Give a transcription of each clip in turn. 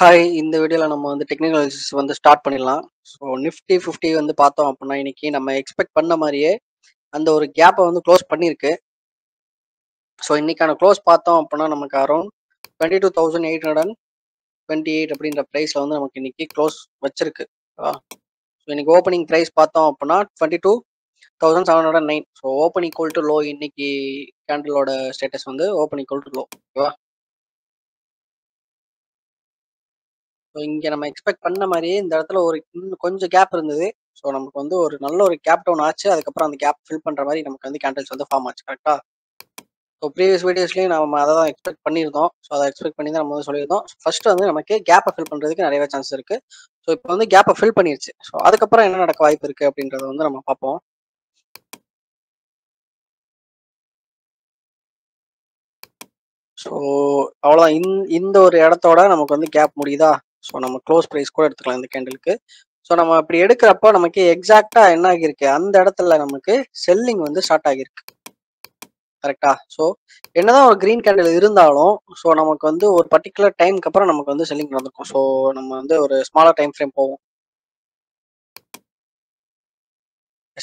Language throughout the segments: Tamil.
ஹாய்! இந்த வீடியோல நம்ம வந்து டெக்னிக்கல் அனாலிசிஸ் வந்து ஸ்டார்ட் பண்ணிடலாம். ஸோ நிஃப்டி 50 வந்து பார்த்தோம் அப்புட்ன்னா, இன்னைக்கு நம்ம எக்ஸ்பெக்ட் பண்ண மாரியே அந்த ஒரு கேப்ப வந்து க்ளோஸ் பண்ணியிருக்கு. ஸோ இன்னைக்கான க்ளோஸ் பார்த்தோம் அப்புட்ன்னா, நமக்கு அரவுண்ட் 22,828 அப்படின்ற பிரைஸ்ல வந்து நமக்கு இன்னைக்கு க்ளோஸ் வச்சிருக்கு. ஸோ இன்னைக்கு ஓப்பனிங் பிரைஸ் பார்த்தோம் அப்புட்ன்னா 22,709. So open equal to low இன்னைக்கு கேண்டிலோட ஸ்டேட்டஸ் வந்து ஓப்பன் ஈக்குவல் டூ லோ. ஓகேவா? ஸோ இங்க நம்ம எக்ஸ்பெக்ட் பண்ண மாரியே இந்த இடத்துல ஒரு இன்னும் கொஞ்சம் கேப் இருந்தது. ஸோ நமக்கு வந்து ஒரு நல்ல ஒரு கேப் டவுன் ஆச்சு. அதுக்கப்புறம் அந்த கேப் ஃபில் பண்ற மாரி நமக்கு வந்து கேண்டில்ஸ் வந்து ஃபார்ம் ஆச்சு. கரெக்ட்டா? ஸோ ப்ரீவியஸ் வீடியோஸ்லயும் நம்ம அத தான் எக்ஸ்பெக்ட் பண்ணியிருந்தோம். ஸோ அத எக்ஸ்பெக்ட் பண்ணி தான் நம்ம வந்து சொல்லியிருந்தோம். ஃபர்ஸ்ட் வந்து நமக்கு கேப்ப ஃபில் பண்றதுக்கு நெறையவே சான்ஸ் இருக்கு. ஸோ இப்ப வந்து கேப்ப ஃபில் பண்ணிருச்சு. ஸோ அதுக்கப்புறம் என்ன நடக்க வாய்ப்பு இருக்கு அப்படின்றத வந்து நம்ம பார்ப்போம். ஸோ அவ்வளோதான். இந்த ஒரு இடத்தோட நமக்கு வந்து கேப் முடியுதா? ஸோ நம்ம க்ளோஸ் பிரைஸ் கூட எடுத்துக்கலாம் இந்த கேண்டிலுக்கு. ஸோ நம்ம அப்படி எடுக்கிறப்போ நமக்கு எக்ஸாக்ட்டா என்ன ஆகியிருக்கு, அந்த இடத்துல நமக்கு செல்லிங் வந்து ஸ்டார்ட் ஆகியிருக்கு. கரெக்ட்டா? ஸோ என்னதான் ஒரு கிரீன் கேண்டில் இருந்தாலும், ஸோ நமக்கு வந்து ஒரு பர்ட்டிகுலர் டைம்க்கு அப்புறம் நமக்கு வந்து செல்லிங் நடந்திருக்கும். ஸோ நம்ம வந்து ஒரு ஸ்மாலர் டைம் ஃப்ரேம் போவோம்.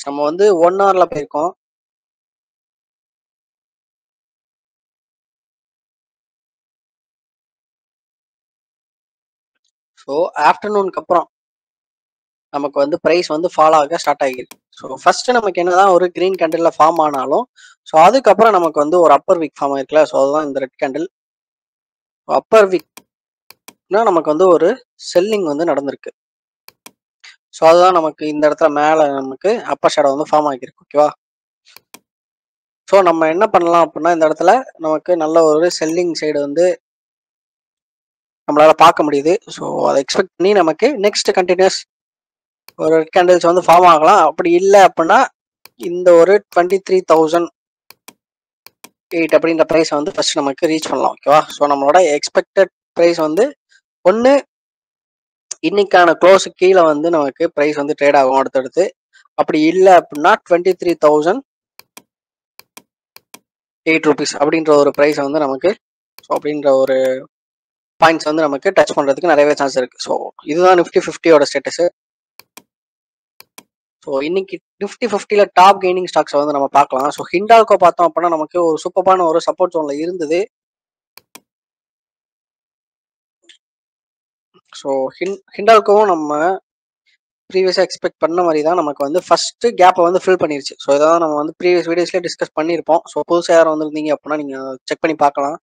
நம்ம வந்து 1 ஹவர்ல போயிருக்கோம். ஸோ ஆஃப்டர்நூனுக்கு அப்புறம் நமக்கு வந்து பிரைஸ் வந்து ஃபால் ஆக ஸ்டார்ட் ஆகிருக்கு. ஸோ ஃபர்ஸ்ட் நமக்கு என்னதான் ஒரு கிரீன் கேண்டில்ல ஃபார்ம் ஆனாலும், ஸோ அதுக்கப்புறம் நமக்கு வந்து ஒரு அப்பர் வீக் ஃபார்ம் ஆயிருக்குல்ல. ஸோ அதுதான் இந்த ரெட் கேண்டில். அப்பர் வீக்னா நமக்கு வந்து ஒரு செல்லிங் வந்து நடந்திருக்கு. ஸோ அதுதான் நமக்கு இந்த இடத்துல மேல நமக்கு அப்பர் ஷேடோ வந்து ஃபார்ம் ஆகியிருக்கு. ஓகேவா? ஸோ நம்ம என்ன பண்ணலாம் அப்படின்னா, இந்த இடத்துல நமக்கு நல்ல ஒரு செல்லிங் சைடு வந்து நம்மளால பார்க்க முடியுது. ஸோ அத எக்ஸ்பெக்ட் பண்ணி நமக்கு நெக்ஸ்ட் கன்டினியூஸ் ஒரு ரெட் கேண்டில்ஸ் வந்து ஃபார்ம் ஆகலாம். அப்படி இல்ல அப்படின்னா, இந்த ஒரு 23,008 அப்படின்ற பிரைஸ் வந்து ஃபர்ஸ்ட் நமக்கு ரீச் பண்ணலாம். ஓகேவா? ஸோ நம்மளோட எக்ஸ்பெக்டட் பிரைஸ் வந்து ஒண்ணு இன்னைக்கான க்ளோஸுக்கு கீழ வந்து நமக்கு பிரைஸ் வந்து ட்ரேட் ஆகும் அடுத்தடுத்து. அப்படி இல்ல அப்படின்னா 23,008 ரூபீஸ் அப்படின்ற ஒரு பிரைஸ் வந்து நமக்கு ஸோ அப்படின்ற ஒரு பாயிண்ட்ஸ் வந்து நமக்கு டச் பண்றதுக்கு நிறையவே சான்ஸ் இருக்கு. ஸோ இதுதான் நிஃப்டி 50யோட ஸ்டேட்டஸ். ஸோ இன்னைக்கு நிஃப்டி 50ல டாப் கெய்னிங் ஸ்டாக்ஸ் வந்து நம்ம பார்க்கலாம். ஸோ ஹிண்டால்கோ பார்த்தோம் அப்படின்னா நமக்கு ஒரு சூப்பரான ஒரு சப்போர்ட் ஜோன்ல இருந்தது. ஸோ ஹிண்டால்கோவும் நம்ம ப்ரீவியஸா எக்ஸ்பெக்ட் பண்ண மாதிரி தான் நமக்கு வந்து ஃபர்ஸ்ட் கேப்பை வந்து ஃபில் பண்ணிருச்சு. ஸோ இதான் நம்ம வந்து ப்ரீவியஸ் வீடியோஸ்லேயே டிஸ்கஸ் பண்ணியிருப்போம். ஸோ புதுசாக யாரும் வந்திருந்தீங்க அப்படின்னா நீங்க செக் பண்ணி பார்க்கலாம்.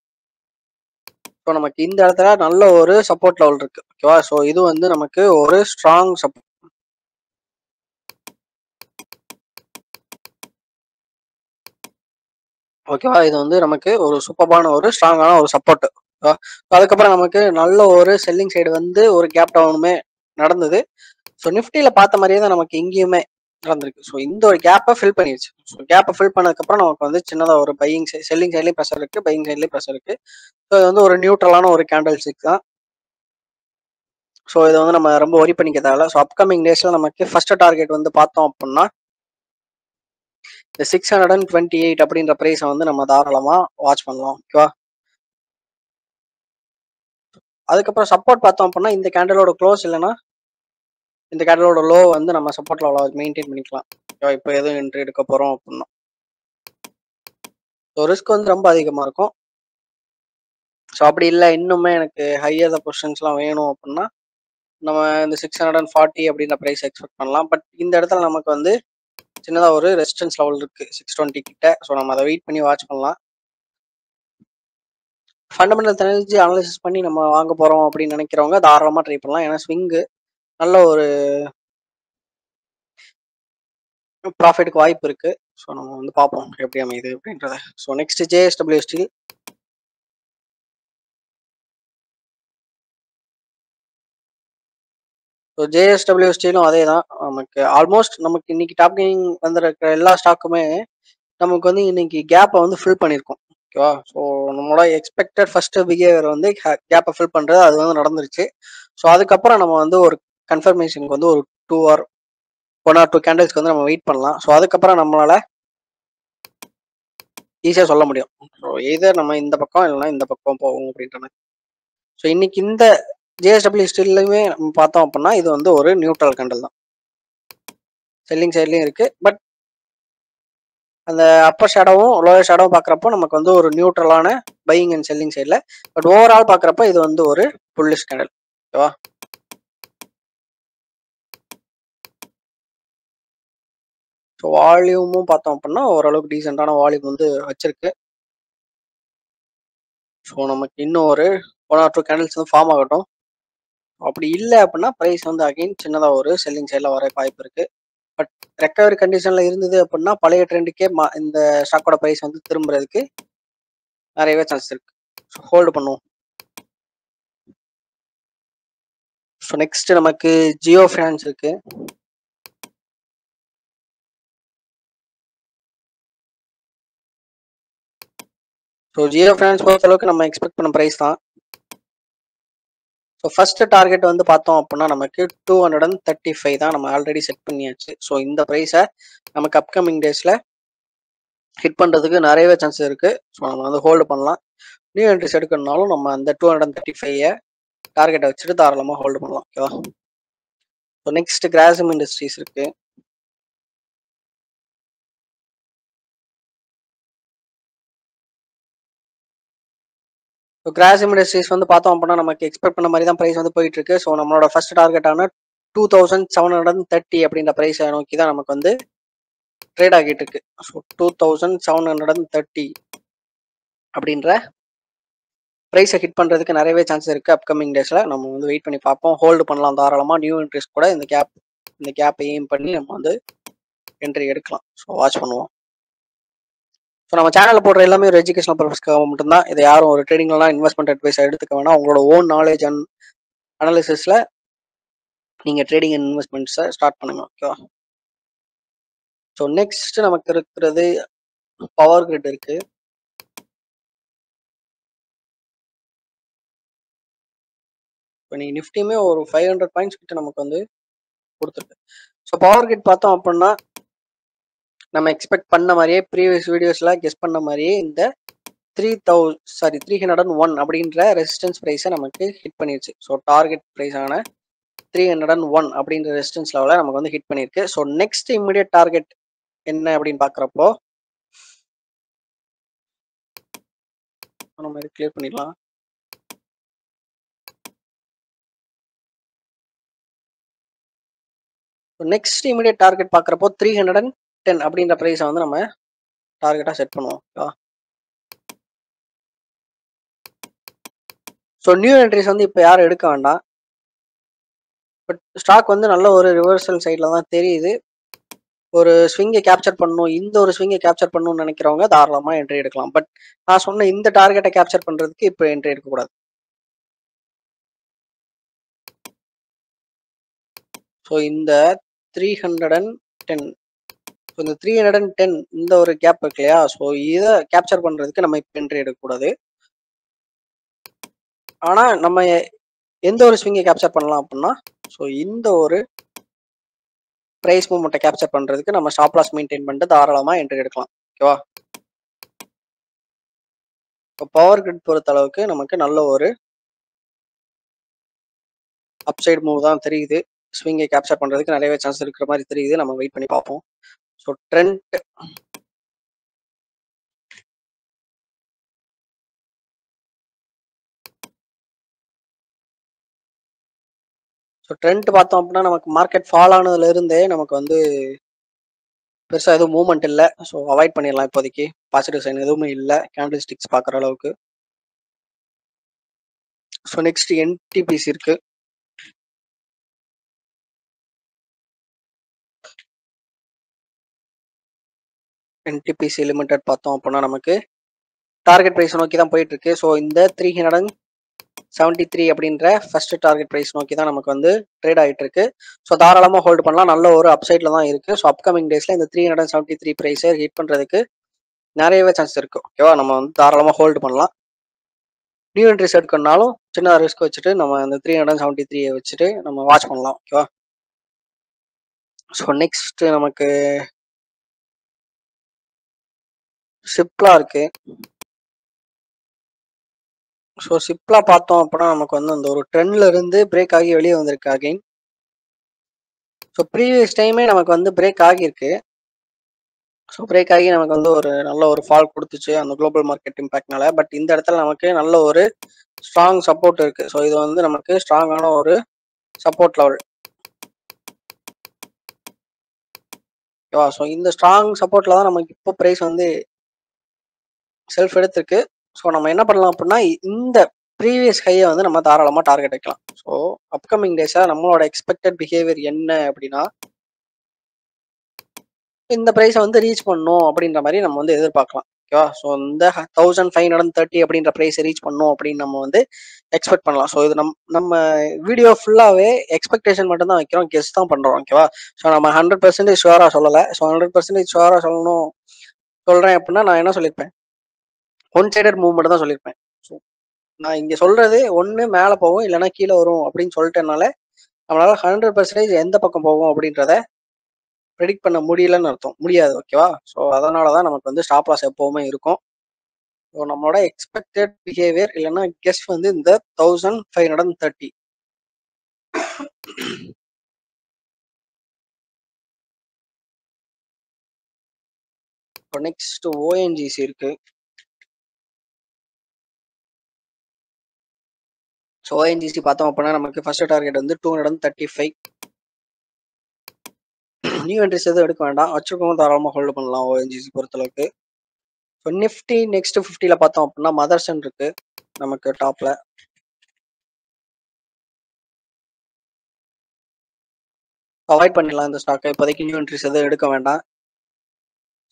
ஸோ நமக்கு இந்த இடத்துல நல்ல ஒரு சப்போர்ட் லெவல் இருக்கு. ஓகேவா? ஸோ இது வந்து நமக்கு ஒரு ஸ்ட்ராங் சப்போர்ட். ஓகேவா? இது வந்து நமக்கு ஒரு சூப்பரான ஒரு ஸ்ட்ராங்கான ஒரு சப்போர்ட். அதுக்கப்புறம் நமக்கு நல்ல ஒரு செல்லிங் சைடு வந்து ஒரு கேப் டவுனுமே நடந்தது. ஸோ நிஃப்டியில பார்த்த மாதிரியே தான் நமக்கு இங்கேயுமே நடந்திருக்கு. ஸோ இந்த ஒரு கேப்பை ஃபில் பண்ணிடுச்சு. ஸோ கேப்பை ஃபில் பண்ணதுக்கப்புறம் நமக்கு வந்து சின்னதாக ஒரு பையிங் செல்லிங் சைட்லேயும் ப்ரெஷர் இருக்கு, பையிங் சைட்லேயும் ப்ரெஷர் இருக்கு. ஸோ இது வந்து ஒரு நியூட்ரலான ஒரு கேண்டல் ஸ்டிக் தான். ஸோ இதை வந்து நம்ம ரொம்ப ஒரி பண்ணிக்க தேவையில்ல. ஸோ அப்கமிங் டேஸ்ல நமக்கு ஃபர்ஸ்ட் டார்கெட் வந்து பார்த்தோம் அப்படின்னா இந்த 628 அப்படின்ற பிரைஸை வந்து நம்ம தாராளமா வாட்ச் பண்ணலாம். ஓகேவா? அதுக்கப்புறம் சப்போர்ட் பார்த்தோம் அப்படின்னா இந்த கேண்டலோட க்ளோஸ் இல்லைன்னா இந்த கேண்டலோட லோ வந்து நம்ம சப்போர்ட் லெவலில் மெயின்டைன் பண்ணிக்கலாம். ஓகேவா? இப்போ எதுவும் என்ட்ரி எடுக்க போறோம் அப்படின்னா ஸோ ரிஸ்க் வந்து ரொம்ப அதிகமாக இருக்கும். ஸோ அப்படி இல்லை இன்னுமே எனக்கு ஹையர் பொசிஷன்ஸ்லாம் வேணும் அப்படின்னா நம்ம இந்த 640 அப்படின்ற ப்ரைஸ் எக்ஸ்பெக்ட் பண்ணலாம். பட் இந்த இடத்துல நமக்கு வந்து சின்னதாக ஒரு ரெசிஸ்டன்ஸ் லெவல் இருக்கு 620 கிட்ட. ஸோ நம்ம அதை வெயிட் பண்ணி வாட்ச் பண்ணலாம். ஃபண்டமெண்டல் தெரிஞ்சு அனலைசிஸ் பண்ணி நம்ம வாங்க போறோம் அப்படின்னு நினைக்கிறவங்க தாராளமாக ட்ரை பண்ணலாம். ஏன்னா ஸ்விங்கு நல்ல ஒரு ப்ராஃபிட்டுக்கு வாய்ப்பு இருக்கு. ஸோ நம்ம வந்து பார்ப்போம் எப்படி அமையுது அப்படின்றத. So next JSW steel. So JSW ஸ்டீலும் அதே தான். நமக்கு ஆல்மோஸ்ட் நமக்கு இன்னைக்கு டாப் கெய்னிங் வந்திருக்கிற எல்லா ஸ்டாக்குமே நமக்கு வந்து இன்னைக்கு கேப்பை வந்து ஃபில் பண்ணியிருக்கோம். ஓகேவா? ஸோ நம்மளோட எக்ஸ்பெக்டட் ஃபர்ஸ்ட் பிஹேவியர் வந்து கேப்பை ஃபில் பண்ணுறது அது வந்து நடந்துருச்சு. ஸோ அதுக்கப்புறம் நம்ம வந்து ஒரு கன்ஃபர்மேஷனுக்கு வந்து ஒரு 2 ஆர் 1 ஆர் 2 கேண்டில்ஸ்க்கு வந்து நம்ம வெயிட் பண்ணலாம். ஸோ அதுக்கப்புறம் நம்மளால ஈஸியாக சொல்ல முடியும். ஸோ எதர் நம்ம இந்த பக்கம் இல்லைன்னா இந்த பக்கம் போவோம் அப்படின்ற மாதிரி. ஸோ இன்னைக்கு இந்த ஜிஎஸ்டபிள்யூ ஸ்டில்லுமே நம்ம பார்த்தோம் அப்படின்னா இது வந்து ஒரு நியூட்ரல் கேண்டில் தான். செல்லிங் சைட்லையும் இருக்கு. பட் அந்த அப்பர் ஷேடோவும் லோயர் ஷேடோவும் பார்க்குறப்போ நமக்கு வந்து ஒரு நியூட்ரலான பையிங் அண்ட் செல்லிங் சைடில். பட் ஓவரால் பார்க்குறப்ப இது வந்து ஒரு புல்லிஷ் கேண்டில். ஓகேவா? ஸோ வால்யூமும் பார்த்தோம் அப்படின்னா ஓரளவுக்கு டீசெண்டான வால்யூம் வந்து வச்சிருக்கு. ஸோ நமக்கு இன்னும் ஒரு 1 or 2 கேண்டில்ஸ் வந்து ஃபார்ம் ஆகட்டும். அப்படி இல்லை அப்படின்னா ப்ரைஸ் வந்து அகைன் சின்னதாக ஒரு செல்லிங் சைடில் வர வாய்ப்பு இருக்கு. பட் ரெக்கவரி கண்டிஷன்ல இருந்தது அப்படின்னா பழைய ட்ரெண்டுக்கே இந்த ஸ்டாக்கோட ப்ரைஸ் வந்து திரும்புறதுக்கு நிறையவே சான்ஸ் இருக்கு. ஸோ ஹோல்டு பண்ணுவோம். ஸோ நெக்ஸ்ட் நமக்கு ஜியோ ஃபினான்ஸ் இருக்கு. ஸோ ஜியோ ஃபினான்ஸ் பொறுத்த அளவுக்கு நம்ம எக்ஸ்பெக்ட் பண்ண ப்ரைஸ் தான். ஸோ ஃபர்ஸ்ட் டார்கெட் வந்து பார்த்தோம் அப்படின்னா நமக்கு 235 தான் நம்ம ஆல்ரெடி செட் பண்ணியாச்சு. ஸோ இந்த ப்ரைஸை நமக்கு அப்கமிங் டேஸில் ஹிட் பண்ணுறதுக்கு நிறையவே சான்ஸ் இருக்கு. ஸோ நம்ம வந்து ஹோல்டு பண்ணலாம். நியூ என்ட்ரிஸ் எடுக்கணும்னாலும் நம்ம அந்த 235 டார்கெட்டை வச்சுட்டு தாராளமாக ஹோல்டு பண்ணலாம். ஓகேவா? ஸோ நெக்ஸ்ட் கிராசிம் இண்டஸ்ட்ரீஸ் இருக்கு. ஸோ கிராசிம் இண்டஸ்ட்ரீஸ் வந்து பார்த்தோம் அப்படின்னா நமக்கு எக்ஸ்பெக்ட் பண்ண மாதிரி தான் ப்ரைஸ் வந்து போயிட்டு இருக்கு. ஸோ நம்மளோட ஃபர்ஸ்ட் டார்கெட்டான 2730 அப்படின்ற ப்ரைஸை நோக்கி தான் நமக்கு வந்து ட்ரேட் ஆகிட்டு இருக்கு. ஸோ 2730 அப்படின்ற ப்ரைஸை ஹிட் பண்ணுறதுக்கு நிறையவே சான்ஸ் இருக்கு. அப்கமிங் டேஸில் நம்ம வந்து வெயிட் பண்ணி பார்ப்போம். ஹோல்டு பண்ணலாம் தாராளமாக. நியூ என்ட்ரிஸ் கூட இந்த கேப்பை எய்ம் பண்ணி நம்ம வந்து என்ட்ரி எடுக்கலாம். ஸோ வாட்ச் பண்ணுவோம். ஸோ நம்ம சேனலில் போடுற எல்லாமே ஒரு எஜுகேஷனல் பர்பஸ்க்காக மட்டும்தான். இதை யாரும் ஒரு ட்ரேடிங்லாம் இன்வெஸ்ட்மெண்ட் அட்வைஸ் எடுத்துக்க வேணாம். உங்களோட ஓன் நாலேஜ் அண்ட் அனாலிசிஸில் நீங்கள் ட்ரேடிங் அண்ட் இன்வெஸ்ட்மெண்ட்ஸை ஸ்டார்ட் பண்ணுங்க. ஓகேவா? ஸோ நெக்ஸ்ட் நமக்கு இருக்கிறது பவர் கிரிட் இருக்கு. இப்போ நீ நிஃப்டியுமே ஒரு 500 பாயிண்ட்ஸ் கிட்ட நமக்கு வந்து கொடுத்துருக்கு. ஸோ பவர் கிரிட் பார்த்தோம் அப்படின்னா நம்ம எக்ஸ்பெக்ட் பண்ண மாதிரியே ப்ரீவியஸ் வீடியோஸ்ல கெஸ் பண்ண மாதிரியே இந்த 301 அப்படின்ற ரெசிஸ்டன்ஸ் ப்ரைஸை நமக்கு ஹிட் பண்ணிருச்சு. ஸோ டார்கெட் ப்ரைஸான 301 அப்படின்ற ரெசிஸ்டன்ஸ் லெவலை நமக்கு வந்து ஹிட் பண்ணியிருக்கு. ஸோ நெக்ஸ்ட் இமிடியட் டார்கெட் என்ன அப்படின்னு பார்க்குறப்போ நம்ம கிளியர் பண்ணிடலாம். நெக்ஸ்ட் இமிடியட் டார்கெட் பார்க்குறப்போ 310 அப்படின்ற ப்ரைஸை வந்து நம்ம டார்கெட்டாக செட் பண்ணுவோம். ஸோ நியூ என்ட்ரிஸ் வந்து இப்போ யாரும் எடுக்க வேண்டாம். பட் ஸ்டாக் வந்து நல்ல ஒரு ரிவர்சல் சைடில் தான் தெரியுது. ஒரு ஸ்விங்கை கேப்சர் பண்ணணும், இந்த ஒரு ஸ்விங்கை கேப்சர் பண்ணணும்னு நினைக்கிறவங்க தாராளமாக என்ட்ரி எடுக்கலாம். பட் நான் சொன்ன இந்த டார்கெட்டை கேப்சர் பண்ணுறதுக்கு இப்போ என்ட்ரி எடுக்கக்கூடாது. ஸோ இந்த 310 இந்த 310 இந்த ஒரு கேப் இருக்கு இல்லையா? ஸோ இதை கேப்சர் பண்ணுறதுக்கு நம்ம இப்போ என்ட்ரி எடுக்கக்கூடாது. ஆனால் நம்ம எந்த ஒரு ஸ்விங்கை கேப்சர் பண்ணலாம் அப்படின்னா ஸோ இந்த ஒரு ப்ரைஸ் மூவ்மெண்ட்டை கேப்சர் பண்ணுறதுக்கு நம்ம ஸ்டாப் லாஸ் மெயின்டைன் பண்ணிட்டு தாராளமாக என்ட்ரி எடுக்கலாம். ஓகேவா? இப்போ பவர் கிரிட் பொறுத்த அளவுக்கு நமக்கு நல்ல ஒரு அப்சைட் மூவ் தான் தெரியுது. ஸ்விங்கை கேப்சர் பண்ணுறதுக்கு நிறையவே சான்ஸ் இருக்கிற மாதிரி தெரியுது. நம்ம வெயிட் பண்ணி பார்ப்போம். ஸோ ட்ரெண்ட் பார்த்தோம் அப்படின்னா நமக்கு மார்க்கெட் ஃபால் ஆனதுல இருந்தே நமக்கு வந்து பெருசாக எதுவும் மூவ்மெண்ட் இல்லை. ஸோ அவாய்ட் பண்ணிடலாம் இப்போதைக்கு. பாசிட்டிவ் சைன் எதுவுமே இல்லை கேண்டில் ஸ்டிக்ஸ் பார்க்குற அளவுக்கு. ஸோ நெக்ஸ்ட் என்டிபிசி இருக்கு. என்டிபிசி லிமிடெட் பார்த்தோம் அப்படின்னா நமக்கு டார்கெட் ப்ரைஸ் நோக்கி தான் போயிட்டு இருக்கு. ஸோ இந்த 373 அப்படின்ற ஃபர்ஸ்ட் டார்கெட் ப்ரைஸ் நோக்கி தான் நமக்கு வந்து ட்ரேட் ஆகிட்டு இருக்கு. ஸோ தாராளமாக ஹோல்டு பண்ணலாம். நல்ல ஒரு அப்சைட்ல தான் இருக்கு. ஸோ அப்கமிங் டேஸ்ல இந்த 373 ப்ரைஸை ஹிட் பண்றதுக்கு நிறையவே சான்ஸ் இருக்கு. ஓகேவா? நம்ம வந்து தாராளமாக ஹோல்டு பண்ணலாம். நியூ என்ட்ரிஸ் எடுக்கணும்னாலும் சின்ன ரிஸ்க் வச்சுட்டு நம்ம இந்த 373 வச்சுட்டு நம்ம வாட்ச் பண்ணலாம். ஓகேவா? ஸோ நெக்ஸ்ட் நமக்கு சிப்லா இருக்கு. ஸோ சிப்லா பார்த்தோம் அப்படின்னா நமக்கு வந்து அந்த ஒரு ட்ரெண்ட்ல இருந்து பிரேக் ஆகி வெளியே வந்திருக்கு அகைன். ஸோ ப்ரீவியஸ் டைமே நமக்கு வந்து பிரேக் ஆகியிருக்கு. ஸோ பிரேக் ஆகி நமக்கு வந்து ஒரு நல்ல ஒரு ஃபால் கொடுத்துச்சு அந்த குளோபல் மார்க்கெட் இம்பாக்ட்னால. பட் இந்த இடத்துல நமக்கு நல்ல ஒரு ஸ்ட்ராங் சப்போர்ட் இருக்கு. ஸோ இது வந்து நமக்கு ஸ்ட்ராங்கான ஒரு சப்போர்ட் லெவல். ஓகேவா? ஸோ இந்த ஸ்ட்ராங் சப்போர்ட்ல தான் நமக்கு இப்போ ப்ரைஸ் வந்து செல்ஃப் எடுத்திருக்கு. ஸோ நம்ம என்ன பண்ணலாம் அப்படின்னா இந்த ப்ரீவியஸ் ஹையை வந்து நம்ம தாராளமாக டார்கெட் வைக்கலாம். ஸோ அப்கமிங் டேஸாக நம்மளோட எக்ஸ்பெக்டட் பிஹேவியர் என்ன அப்படின்னா இந்த ப்ரைஸை வந்து ரீச் பண்ணணும் அப்படின்ற மாதிரி நம்ம வந்து எதிர்பார்க்கலாம். ஓகேவா? ஸோ இந்த 1530 அப்படின்ற ப்ரைஸை ரீச் பண்ணணும் அப்படின்னு நம்ம வந்து எக்ஸ்பெக்ட் பண்ணலாம். ஸோ இது நம்ம வீடியோ ஃபுல்லாகவே எக்ஸ்பெக்டேஷன் மட்டும் தான் வைக்கிறோம், கெஸ் தான் பண்ணுறோம். ஓகேவா? ஸோ நம்ம 100% ஷுவராக சொல்லலை. ஸோ 100% ஷுவராக சொல்கிறேன் அப்படின்னா நான் என்ன சொல்லியிருப்பேன், ஒன் சைடட் மூவ்மெண்ட் தான் சொல்லியிருப்பேன். ஸோ நான் இங்கே சொல்றது ஒன்று மேலே போகும் இல்லைன்னா கீழே வரும் அப்படின்னு சொல்லிட்டேனால நம்மளால 100% எந்த பக்கம் போகும் அப்படின்றத ப்ரெடிக்ட் பண்ண முடியலன்னு அர்த்தம், முடியாது. ஓகேவா? ஸோ அதனால தான் நமக்கு வந்து ஸ்டாப் லாஸ் எப்போவுமே இருக்கும். ஸோ நம்மளோட எக்ஸ்பெக்டட் பிஹேவியர் இல்லைன்னா கெஸ் வந்து இந்த 1530. இப்போ நெக்ஸ்ட் ஓஎன்ஜிசி இருக்கு. ஸோ ஓஎன்ஜிசி பார்த்தோம் அப்படின்னா நமக்கு ஃபர்ஸ்ட் டார்கெட் வந்து 235. நியூ என்ட்ரிஸ் எதுவும் எடுக்க வேண்டாம், வச்சிருக்கவங்க தாராளமாக ஹோல்டு பண்ணலாம் ஓஎன்ஜிசி பொறுத்தளவுக்கு. ஸோ நிஃப்டி நெக்ஸ்ட் 50ல பார்த்தோம் அப்படின்னா மதர்சன் இருக்கு நமக்கு டாப்ல. அவாய்ட் பண்ணிடலாம் இந்த ஸ்டாக்கை, இப்போதைக்கு நியூ என்ட்ரிஸ் எதுவும் எடுக்க வேண்டாம்.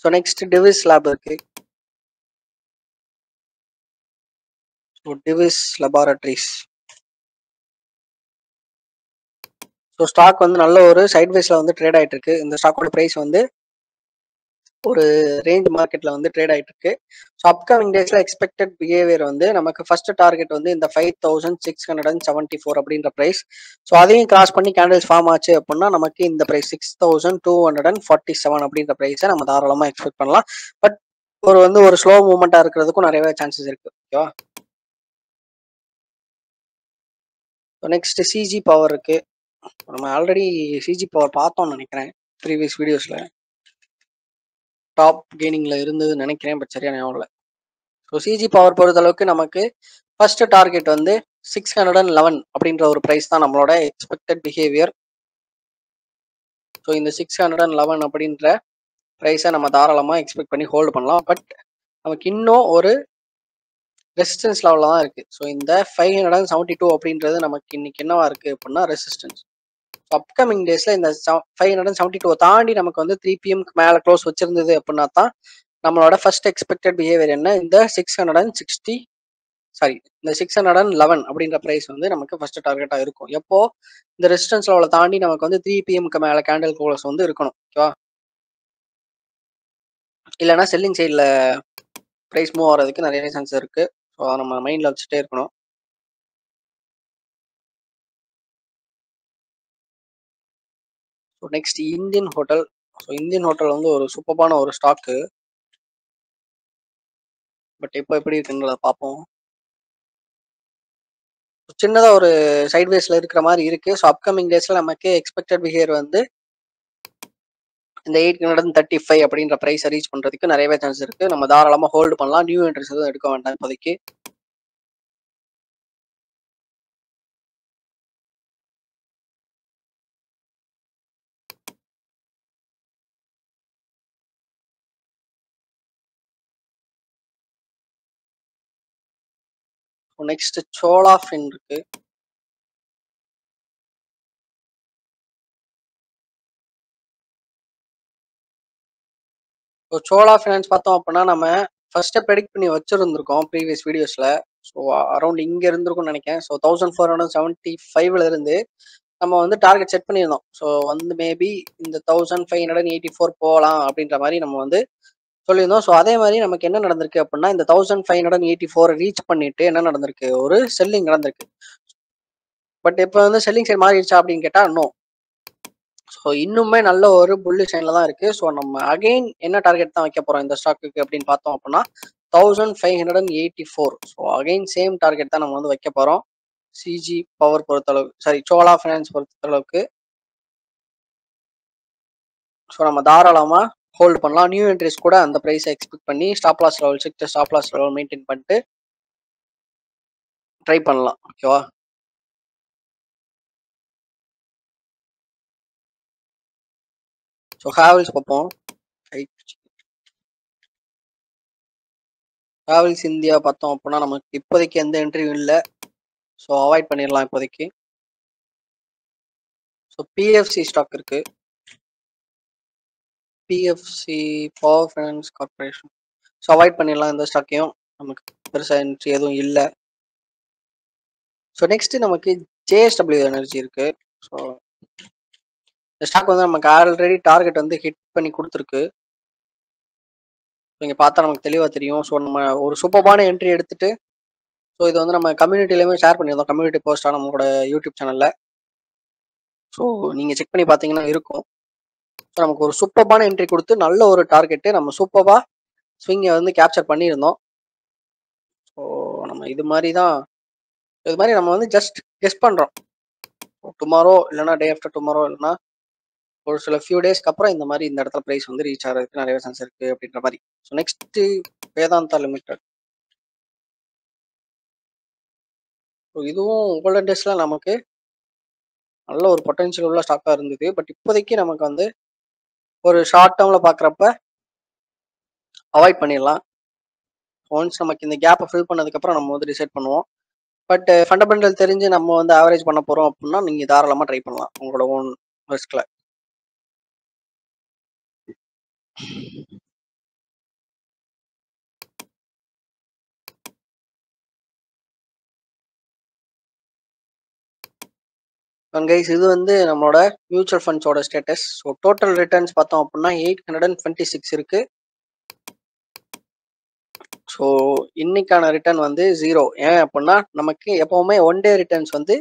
ஸோ நெக்ஸ்ட் டிவிஸ் லேப் இருக்கு. So Divi's laboratories. So stock வந்து நல்ல ஒரு சைட்வேஸ்ல வந்து ட்ரேட் ஆயிட்டு இருக்கு. இந்த ஸ்டாக்கோட பிரைஸ் வந்து ஒரு ரேஞ்ச் மார்க்கெட்ல வந்து ட்ரேட் ஆயிட்டு இருக்கு. ஸோ அப்கமிங் டேஸ்ல எக்ஸ்பெக்டட் பிஹேவியர் வந்து நமக்கு ஃபர்ஸ்ட் டார்கெட் வந்து இந்த 5674 அப்படின்ற பிரைஸ். ஸோ அதையும் கிராஸ் பண்ணி கேண்டில்ஸ் ஃபார்ம் ஆச்சு அப்படின்னா நமக்கு இந்த பிரைஸ் 6247 அப்படின்ற பிரைஸை நம்ம தாராளமா எக்ஸ்பெக்ட் பண்ணலாம். பட் ஒரு ஸ்லோ மூவ்மெண்டா இருக்கிறதுக்கும் நிறையவே சான்சஸ் இருக்கு. ஓகேவா? நெக்ஸ்ட் சிஜி பவர் இருக்கு. நம்ம ஆல்ரெடி சிஜி பவர் பார்த்தோம்னு நினைக்கிறேன் ப்ரீவியஸ் வீடியோஸ்ல. டாப் கெய்னிங்ல இருந்ததுன்னு நினைக்கிறேன், பட் சரியா ஞாபகம் இல்லை. ஸோ சிஜி பவர் பொறுத்த அளவுக்கு நமக்கு ஃபர்ஸ்ட் டார்கெட் வந்து 611 அப்படின்ற ஒரு ப்ரைஸ் தான் நம்மளோட எக்ஸ்பெக்டட் பிஹேவியர். ஸோ இந்த 611 அப்படின்ற ப்ரைஸை நம்ம தாராளமாக எக்ஸ்பெக்ட் பண்ணி ஹோல்டு பண்ணலாம். பட் நமக்கு இன்னும் ஒரு ரெசிஸ்டன்ஸ் லெவலில் தான் இருக்கு. ஸோ இந்த 572 அப்படின்றது நமக்கு இன்னைக்கு என்னவா இருக்கு அப்படின்னா ரெசிஸ்டன்ஸ். அப்கமிங் டேஸ்ல இந்த 572 தாண்டி நமக்கு வந்து 3 PM மேல க்ளோஸ் வச்சிருந்தது அப்படின்னா தான் நம்மளோட ஃபர்ஸ்ட் எக்ஸ்பெக்டட் பிஹேவியர் என்ன, இந்த 611 அப்படின்ற பிரைஸ் வந்து நமக்கு ஃபர்ஸ்ட் டார்கெட்டா இருக்கும். எப்போ இந்த ரெசிஸ்டன்ஸ் லெவலை தாண்டி நமக்கு வந்து 3 PM மேல கேண்டில் க்ளோஸ் வந்து இருக்கணும். ஓகேவா? இல்லைன்னா செல்லிங் சைடில் ப்ரைஸ் மூவ் ஆகிறதுக்கு நிறைய சான்ஸ் இருக்கு. ஸோ அதை நம்ம மைண்ட்ல வச்சுட்டே இருக்கணும். So next Indian hotel. So Indian hotel வந்து ஒரு சூப்பரான ஒரு ஸ்டாக்கு. பட் இப்போ எப்படி இருக்குன்றத பார்ப்போம். சின்னதா ஒரு சைட்வேஸ்ல இருக்கிற மாதிரி இருக்கு. ஸோ அப்கமிங் டேஸ்ல நமக்கு எக்ஸ்பெக்டட் பிஹேவியர் வந்து இந்த 835 அப்படின்ற பிரைஸ் ரீச் பண்றதுக்கு நிறையவே சான்ஸ் இருக்கு. நம்ம தாராளமா ஹோல்டு பண்ணலாம், நியூ என்ட்ரிஸ் எதுவும் எடுக்க வேண்டாம் இப்போதைக்கு. நெக்ஸ்ட் சோலா ஃபின் இருக்கு. சோலா ஃபினான்ஸ் பார்த்தோம் அப்படின்னா நம்ம ஃபர்ஸ்ட் ப்ரெடிக்ட் பண்ணி வச்சிருந்திருக்கோம் ப்ரீவியஸ் வீடியோஸ்ல. ஸோ அரௌண்ட் இங்க இருந்திருக்கும்னு நினைக்கிறேன். ஸோ 1475 இருந்து நம்ம வந்து டார்கெட் செட் பண்ணியிருந்தோம். ஸோ வந்து மேபி இந்த 1584 போகலாம் அப்படின்ற மாதிரி நம்ம வந்து சொல்லியிருந்தோம். ஸோ அதே மாதிரி நமக்கு என்ன நடந்திருக்கு அப்படின்னா இந்த 1584 ரீச் பண்ணிட்டு என்ன நடந்திருக்கு, ஒரு செல்லிங் நடந்திருக்கு. பட் இப்போ வந்து செல்லிங் சைட் மாறிடுச்சா அப்படின்னு கேட்டா நோ. ஸோ இன்னுமே நல்ல ஒரு புல்லி சைன்ல தான் இருக்கு. ஸோ நம்ம அகைன் என்ன டார்கெட் தான் வைக்க போறோம் இந்த ஸ்டாக்குக்கு அப்படின்னு பார்த்தோம் அப்படின்னா 1584. ஸோ அகைன் சேம் டார்கெட் தான் நம்ம வந்து வைக்க போறோம். சிஜி பவர் பொறுத்தளவு, சாரி சோலா ஃபைனான்ஸ் பொறுத்தளவுக்கு. ஸோ நம்ம தாராளமா ஹோல்டு பண்ணலாம். நியூ என்ட்ரிஸ் கூட அந்த ப்ரைஸை எக்ஸ்பெக்ட் பண்ணி stop loss level, six stop loss level maintain பண்ணிட்டு ட்ரை பண்ணலாம். ஓகேவா? ஸோ ஹேவல்ஸ் பார்ப்போம். ஹேவல்ஸ் இந்தியா பார்த்தோம் அப்படின்னா நமக்கு இப்போதைக்கு எந்த என்ட்ரியும் இல்லை. ஸோ அவாய்ட் பண்ணிடலாம் இப்போதைக்கு. ஸோ பிஎஃப்சி ஸ்டாக் இருக்கு. PFC power finance corporation. So avoid பண்ணிடலாம் இந்த ஸ்டாக்கையும். நமக்கு பெருசாக என்ட்ரி எதுவும் இல்லை. ஸோ நெக்ஸ்ட் நமக்கு ஜேஎஸ்டபிள்யூ எனர்ஜி இருக்கு. ஸோ இந்த ஸ்டாக் வந்து நமக்கு ஆல்ரெடி டார்கெட் வந்து ஹிட் பண்ணி கொடுத்துருக்கு. நீங்கள் பார்த்தா நமக்கு தெளிவாக தெரியும். ஸோ நம்ம ஒரு சூப்பர்பான என்ட்ரி எடுத்துட்டு, ஸோ இது வந்து நம்ம கம்யூனிட்டிலையுமே ஷேர் பண்ணியிருந்தோம், கம்யூனிட்டி போஸ்ட்டாக நம்மளோட யூடியூப் சேனலில். ஸோ நீங்கள் செக் பண்ணி பார்த்தீங்கன்னா இருக்கும். ஸோ நமக்கு ஒரு சூப்பர்பான என்ட்ரி கொடுத்து நல்ல ஒரு டார்கெட்டு நம்ம சூப்பராக ஸ்விங்கை வந்து கேப்சர் பண்ணியிருந்தோம். ஸோ நம்ம இது மாதிரி நம்ம வந்து ஜஸ்ட் கெஸ் பண்ணுறோம். டுமாரோ இல்லைனா டே ஆஃப்டர் டுமாரோ இல்லைனா ஒரு சில ஃபியூ டேஸ்க்கு அப்புறம் இந்த மாதிரி இந்த இடத்துல ப்ரைஸ் வந்து ரீச் ஆகிறதுக்கு நிறைய சான்ஸ் இருக்குது அப்படின்ற மாதிரி. So next Vedanta limited. So இதுவும் கோல்டன் டேஸில் நமக்கு நல்ல ஒரு பொட்டன்ஷியல் உள்ள ஸ்டாக்காக இருந்தது. பட் இப்போதைக்கு நமக்கு வந்து ஒரு ஷார்ட் டேர்மில் பார்க்குறப்ப அவாய்ட் பண்ணிடலாம். ஒன்ஸ் நமக்கு இந்த கேப்பை ஃபில் பண்ணதுக்கப்புறம் நம்ம வந்து டிசைட் பண்ணுவோம். பட் ஃபண்டமெண்டல் தெரிஞ்சு நம்ம வந்து ஆவரேஜ் பண்ண போகிறோம் அப்படின்னா நீங்கள் தாராளமாக ட்ரை பண்ணலாம் உங்களோட ஓன் ரிஸ்கில். கைஸ் இது வந்து நம்மளோட மியூச்சுவல் ஃபண்ட்ஸோட ஸ்டேட்டஸ். ஸோ டோட்டல் ரிட்டர்ன்ஸ் பார்த்தோம் அப்படின்னா 826 இருக்கு. ஸோ இன்னைக்கான ரிட்டர்ன் வந்து 0. ஏன் அப்படின்னா நமக்கு எப்பவுமே ஒன் டே ரிட்டர்ன்ஸ் வந்து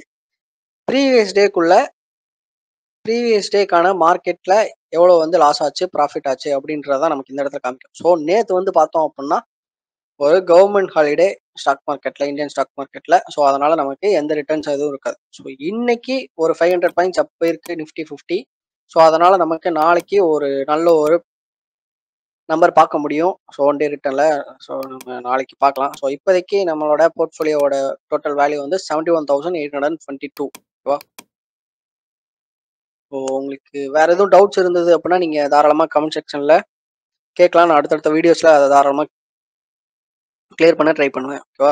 ப்ரீவியஸ் டேக்கான மார்க்கெட்ல எவ்வளோ வந்து லாஸ் ஆச்சு, ப்ராஃபிட் ஆச்சு அப்படின்றதான் நமக்கு இந்த இடத்துல காமிக்கும். ஸோ நேற்று வந்து பார்த்தோம் அப்படின்னா ஒரு கவர்மெண்ட் ஹாலிடே ஸ்டாக் மார்க்கெட்ல, இந்தியன் ஸ்டாக் மார்க்கெட்ல. ஸோ அதனால நமக்கு எந்த ரிட்டர்ன்ஸ் எதுவும் இருக்காது. ஸோ இன்னைக்கு ஒரு 500 பாயிண்ட்ஸ் அப் போயிருக்கு நிஃப்டி 50. ஸோ அதனால நமக்கு நாளைக்கு ஒரு நல்ல ஒரு நம்பர் பார்க்க முடியும். ஸோ ஒன் டே ரிட்டர்னில். ஸோ நம்ம நாளைக்கு பார்க்கலாம். ஸோ இப்போதைக்கு நம்மளோட போர்ட்ஃபோலியோட டோட்டல் வேல்யூ வந்து 71,822. ஓகேவா? ஸோ உங்களுக்கு வேற எதுவும் டவுட்ஸ் இருந்தது அப்படின்னா நீங்கள் தாராளமாக கமெண்ட் செக்ஷனில் கேட்கலாம். நான் அடுத்தடுத்த வீடியோஸில் அதை தாராளமாக கிளியர் பண்ண ட்ரை பண்ணுவேன். ஓகேவா?